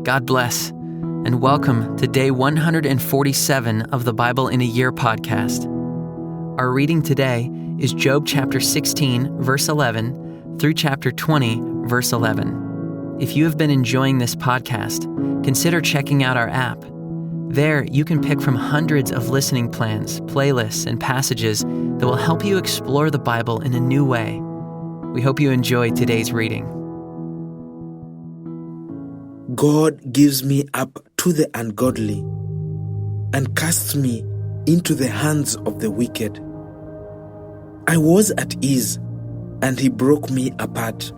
God bless, and welcome to day 147 of the Bible in a Year podcast. Our reading today is Job chapter 16, verse 11, through chapter 20, verse 11. If you have been enjoying this podcast, consider checking out our app. There, you can pick from hundreds of listening plans, playlists, and passages that will help you explore the Bible in a new way. We hope you enjoy today's reading. God gives me up to the ungodly and casts me into the hands of the wicked. I was at ease, and he broke me apart.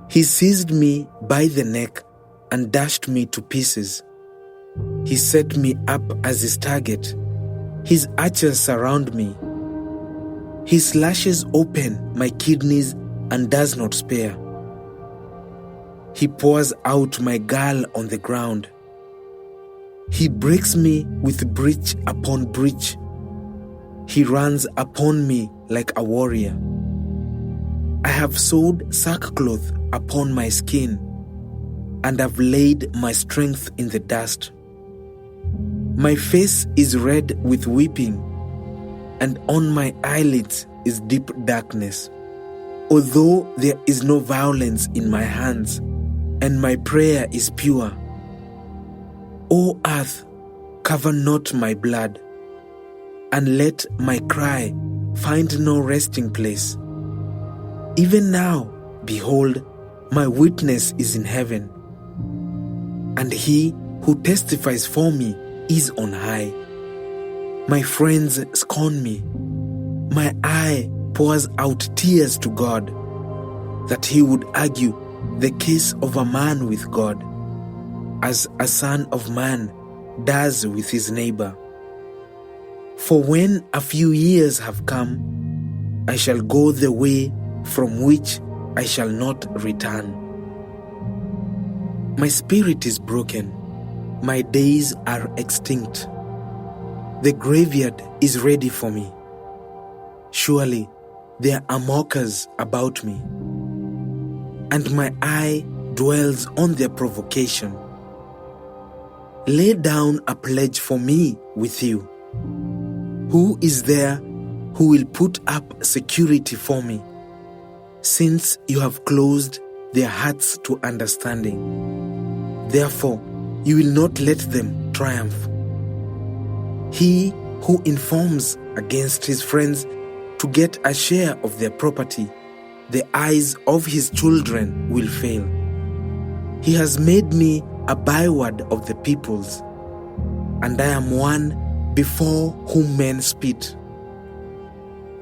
He seized me by the neck and dashed me to pieces. He set me up as his target. His archers surround me. He slashes open my kidneys and does not spare. He pours out my gall on the ground. He breaks me with breach upon breach. He runs upon me like a warrior. I have sewed sackcloth upon my skin, and have laid my strength in the dust. My face is red with weeping, and on my eyelids is deep darkness. Although there is no violence in my hands, and my prayer is pure. O earth, cover not my blood, and let my cry find no resting place. Even now, behold, my witness is in heaven, and he who testifies for me is on high. My friends scorn me. My eye pours out tears to God, that he would argue the case of a man with God, as a son of man does with his neighbor. For when a few years have come, I shall go the way from which I shall not return. My spirit is broken. My days are extinct. The graveyard is ready for me. Surely there are mockers about me, and my eye dwells on their provocation. Lay down a pledge for me with you. Who is there who will put up security for me, since you have closed their hearts to understanding? Therefore, you will not let them triumph. He who informs against his friends to get a share of their property, the eyes of his children will fail. He has made me a byword of the peoples, and I am one before whom men spit.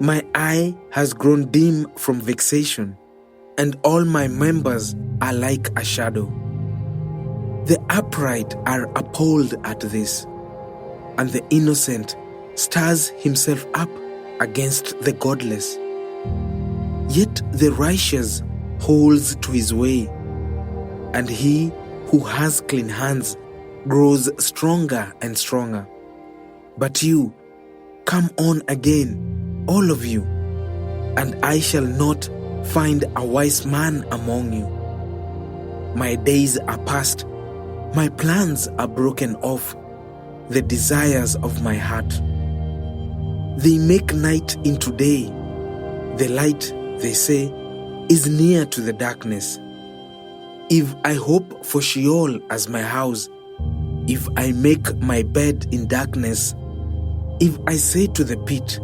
My eye has grown dim from vexation, and all my members are like a shadow. The upright are appalled at this, and the innocent stirs himself up against the godless. Yet the righteous holds to his way, and he who has clean hands grows stronger and stronger. But you, come on again, all of you, and I shall not find a wise man among you. My days are past, my plans are broken off, the desires of my heart. They make night into day. The light, they say, is near to the darkness. If I hope for Sheol as my house, if I make my bed in darkness, if I say to the pit,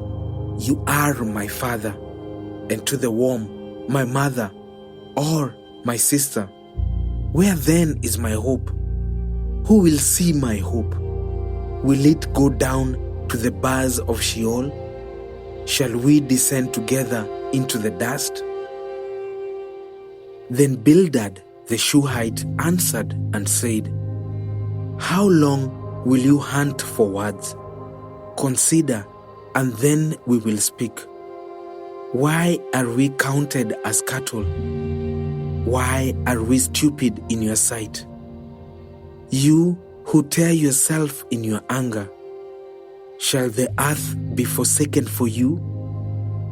you are my father, and to the worm, my mother, or my sister, where then is my hope? Who will see my hope? Will it go down to the bars of Sheol? Shall we descend together into the dust? Then Bildad the Shuhite answered and said, how long will you hunt for words? Consider, and then we will speak. Why are we counted as cattle? Why are we stupid in your sight? You who tear yourself in your anger, shall the earth be forsaken for you,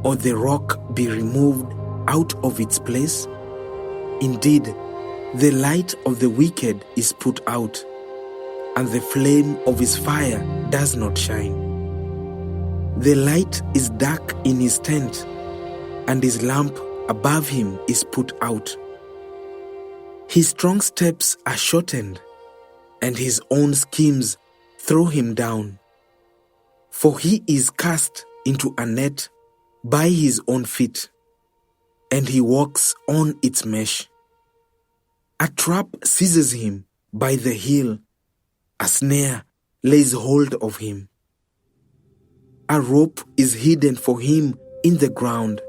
or the rock be removed out of its place? Indeed, The light of the wicked is put out, and the flame of his fire does not shine. The light is dark in his tent, and his lamp above him is put out. His strong steps are shortened, and his own schemes throw him down. For he is cast into a net by his own feet, and he walks on its mesh. A trap seizes him by the heel, a snare lays hold of him. A rope is hidden for him in the ground,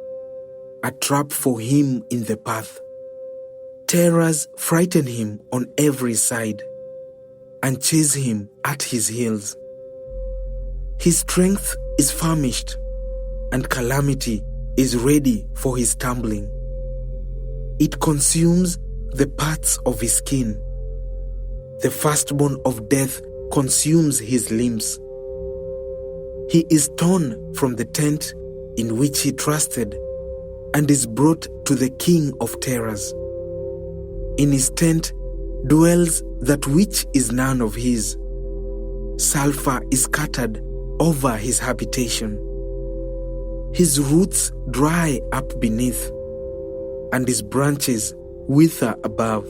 a trap for him in the path. Terrors frighten him on every side and chase him at his heels. His strength is famished, and calamity is ready for his stumbling. It consumes the parts of his skin. The firstborn of death consumes his limbs. He is torn from the tent in which he trusted and is brought to the king of terrors. In his tent dwells that which is none of his. Sulfur is scattered over his habitation. His roots dry up beneath, and his branches wither above.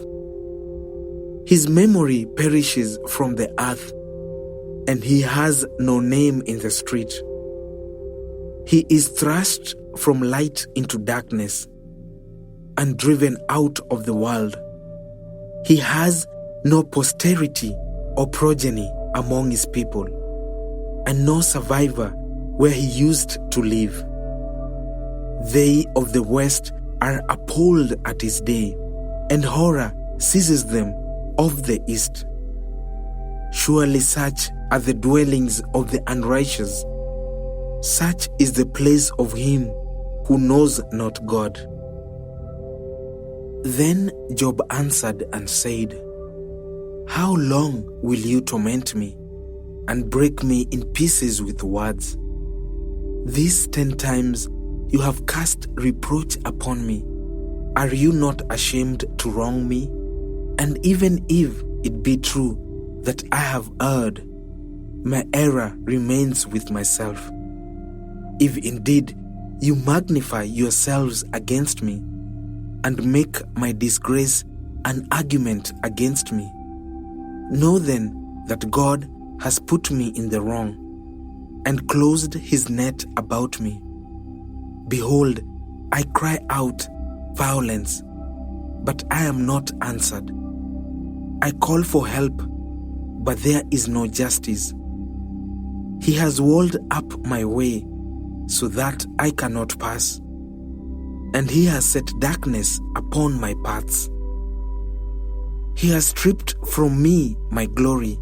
His memory perishes from the earth, and he has no name in the street. He is thrust from light into darkness and driven out of the world. He has no posterity or progeny among his people, and no survivor where he used to live. They of the west are appalled at his day, and horror seizes them of the east. Surely such are the dwellings of the unrighteous. Such is the place of him who knows not God. Then Job answered and said, How long will you torment me and break me in pieces with words? These 10 times you have cast reproach upon me. Are you not ashamed to wrong me? And even if it be true that I have erred, my error remains with myself. If indeed you magnify yourselves against me, and make my disgrace an argument against me, know then that God has put me in the wrong, and closed his net about me. Behold, I cry out violence, but I am not answered. I call for help, but there is no justice. He has walled up my way, so that I cannot pass, and he has set darkness upon my paths. He has stripped from me my glory,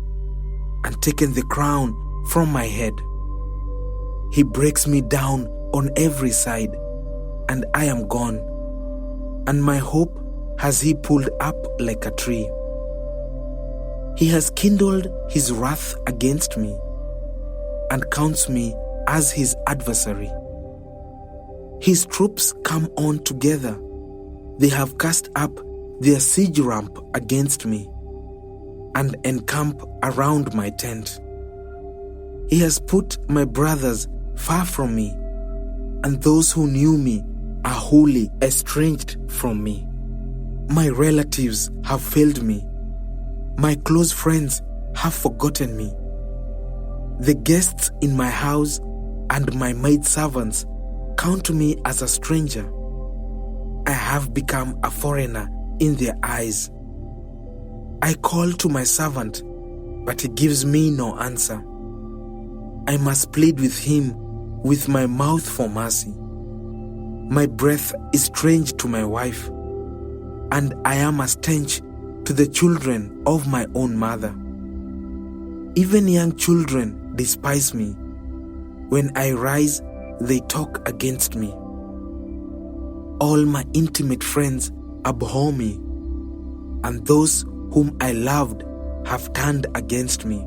and taken the crown from my head. He breaks me down on every side, and I am gone, and my hope has he pulled up like a tree. He has kindled his wrath against me, and counts me as his adversary. His troops come on together. They have cast up their siege ramp against me, and encamp around my tent. He has put my brothers far from me, and those who knew me are wholly estranged from me. My relatives have failed me. My close friends have forgotten me. The guests in my house and my maidservants count me as a stranger. I have become a foreigner in their eyes. I call to my servant, but he gives me no answer. I must plead with him with my mouth for mercy. My breath is strange to my wife, and I am a stench to the children of my own mother. Even young children despise me. When I rise, they talk against me. All my intimate friends abhor me, and those whom I loved have turned against me.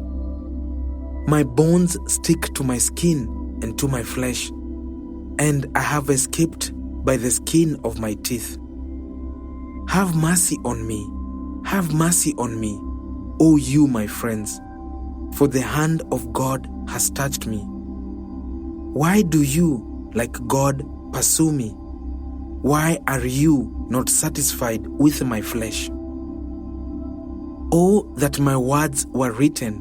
My bones stick to my skin and to my flesh, and I have escaped by the skin of my teeth. Have mercy on me, Have mercy on me, O you my friends, for the hand of God has touched me. Why do you, like God, pursue me? Why are you not satisfied with my flesh? Oh, that my words were written.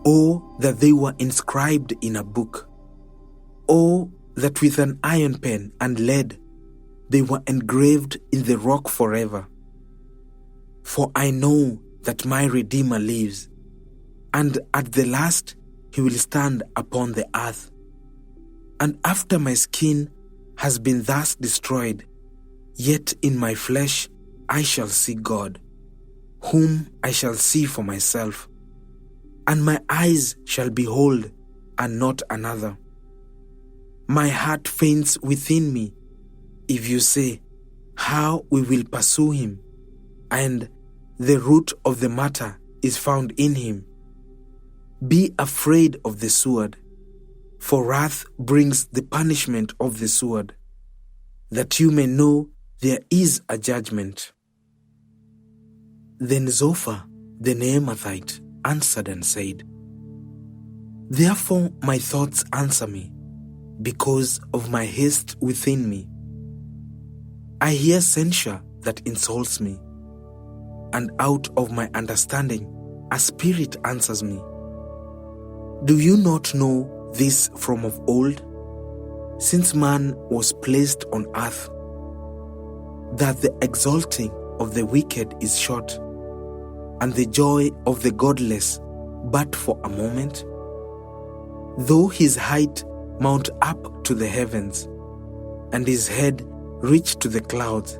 Oh, that they were inscribed in a book. Oh, that with an iron pen and lead they were engraved in the rock forever. For I know that my Redeemer lives, and at the last he will stand upon the earth. And after my skin has been thus destroyed, yet in my flesh I shall see God, whom I shall see for myself, and my eyes shall behold, and not another. My heart faints within me, if you say, how we will pursue him, and the root of the matter is found in him. Be afraid of the sword, for wrath brings the punishment of the sword, that you may know there is a judgment. Then Zophar the Naamathite answered and said, Therefore my thoughts answer me, because of my haste within me. I hear censure that insults me, and out of my understanding a spirit answers me. Do you not know this from of old, since man was placed on earth, that the exalting of the wicked is short, and the joy of the godless but for a moment? Though his height mount up to the heavens, and his head reach to the clouds,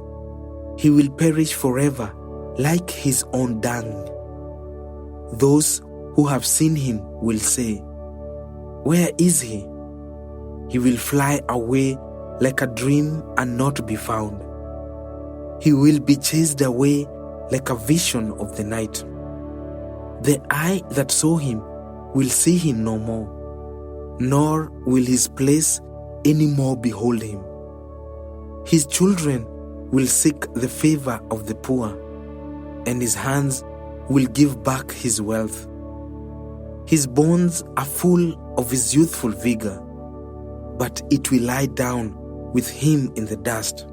he will perish forever like his own dung. Those who have seen him will say, Where is he? He will fly away like a dream and not be found. He will be chased away like a vision of the night. The eye that saw him will see him no more, nor will his place any more behold him. His children will seek the favor of the poor, and his hands will give back his wealth. His bones are full of his youthful vigor, but it will lie down with him in the dust.